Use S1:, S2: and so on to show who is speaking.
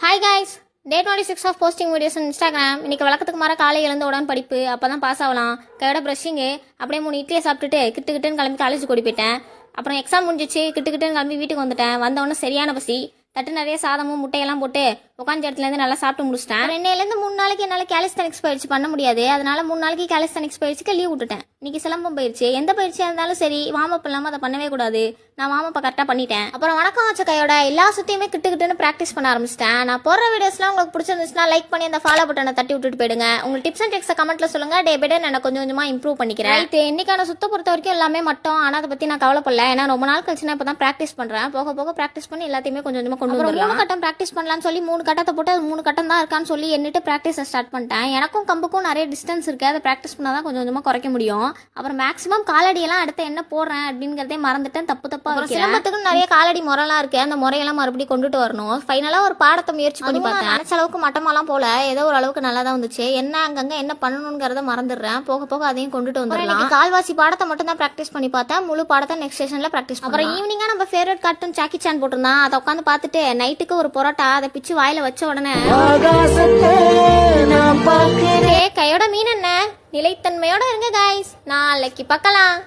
S1: Hi guys, day 26 of posting videos Instagram. இன்னைக்கு வழக்கத்துக்கு மாற காலை எழுந்து உடனே படிப்பு, அப்போ தான் பாஸ் ஆகலாம். கையோட ப்ரஷிங்கு, அப்படியே 3 இட்லியை சாப்பிட்டுட்டு கிட்டுன்னு கிளம்பி காலேஜ் கூடி போயிட்டேன். அப்புறம் எக்ஸாம் முடிஞ்சிச்சு, கிட்டுன்னு கிளம்பி வீட்டுக்கு வந்துட்டேன். வந்தவொடனே சரியான பசி, தட்டு நிறைய சாதமும் முட்டையெல்லாம் போட்டு உட்காந்த இடத்துலேருந்து நல்லா சாப்பிட்டு முடிச்சிட்டேன். 2 3 நாளைக்கு என்னால் கேலிஸ்தனிக்ஸ் பயிற்சி பண்ண முடியாது, அதனால 3 நாளைக்கு கேலிஸ்தனிக்ஸ் பயிற்சிக்கு லீவ் விட்டுட்டேன். இன்னைக்கு சிலம்பம் பயிற்சி, எந்த பயிற்சியாக இருந்தாலும் சரி வார்ம் இல்லாமல் அதை பண்ணவே கூடாது. நான் வார்ம் கரெக்டாக பண்ணிட்டேன். அப்புறம் வணக்கம் வச்ச கையோட எல்லா சுற்றியுமே கிட்டுன்னு ப்ராக்டிஸ் பண்ண ஆரம்பிச்சிட்டேன். நான் போடுற வீடியோஸ்லாம் உங்களுக்கு பிடிச்சிருந்துச்சுன்னா லைக் பண்ணி அந்த ஃபாலோ பட்டனை தட்டி விட்டுட்டு போயிடுங்க. உங்கள் டிப்ஸ் அண்ட் ட்ரிக்ஸை கமெண்ட்ல சொல்லுங்க. டே பை டே நான் கொஞ்சம் கொஞ்சமாக இம்ப்ரூவ் பண்ணிக்கிறேன். இன்னைக்கான சுத்த பொறுத்த வரைக்கும் எல்லாமே மட்டும், ஆனால் அதை பற்றி நான் கவலைப்படல. ஏன்னா ரொம்ப நாள் கழிச்சு நான் இப்போ தான் ப்ராக்டிஸ் பண்ணுறேன். போக போக ப்ராக்டிஸ் பண்ணி எல்லாத்தையுமே கொஞ்சம் கொஞ்சமாக கொண்டு வரலாம். 3 கட்டம் ப்ராக்டிஸ் பண்ணலாம்னு சொல்லி 3 கட்டத்தை போட்டு அது 3 கட்டம் தான் இருக்கான்னு சொல்லி எண்ணிட்டு ப்ராக்டிஸை ஸ்டார்ட் பண்ணிட்டேன். எனக்கும் கம்புக்கும் நிறைய டிஸ்டன்ஸ் இருக்கு, அதை ப்ராக்டிஸ் பண்ணால் தான் கொஞ்சம் கொஞ்சமாக குறைக்க முடியும். அப்புறம் மேக்ஸிமம் காலடியெல்லாம் அடுத்து என்ன போடுறேன் அப்படிங்கிறதே மறந்துட்டேன். தப்பா சிலம்பத்துக்கு நிறைய காலடி முறைலாம் இருக்கு, அந்த முறையெல்லாம் மறுபடியும் கொண்டுட்டு வரணும். ஃபைனலாக ஒரு பாடத்தை முயற்சி பண்ணி பார்த்தேன். நினைச்ச அளவுக்கு மட்டமெல்லாம் போல, ஏதோ ஒரு அளவுக்கு நல்லா தான் வந்துச்சு. என்ன அங்கங்க என்ன பண்ணணுங்கிறத மறந்துடுறேன். போக போக அதையும் கொண்டுட்டு வந்துடலாம். கால்வாசி பாடத்தை மட்டும் தான் ப்ராக்டிஸ் பண்ணி பார்த்தேன். முழு பாடத்தை நெக்ஸ்ட் செஷன்ல ப்ராக்டிஸ். அப்புறம் ஈவினிங்கா நம்ம ஃபேவரட் கார்ட்டூன் ஜாக்கி சான் போட்டிருந்தான், அதை உட்காந்து பார்த்துட்டு நைட்டுக்கு ஒரு பரோட்டா அதை பிச்சு வாயில வச்ச உடனே கையோட மீன் என்ன நிலைத்தன்மையோட இருங்க காய்ஸ். நாளைக்கு பார்க்கலாம்.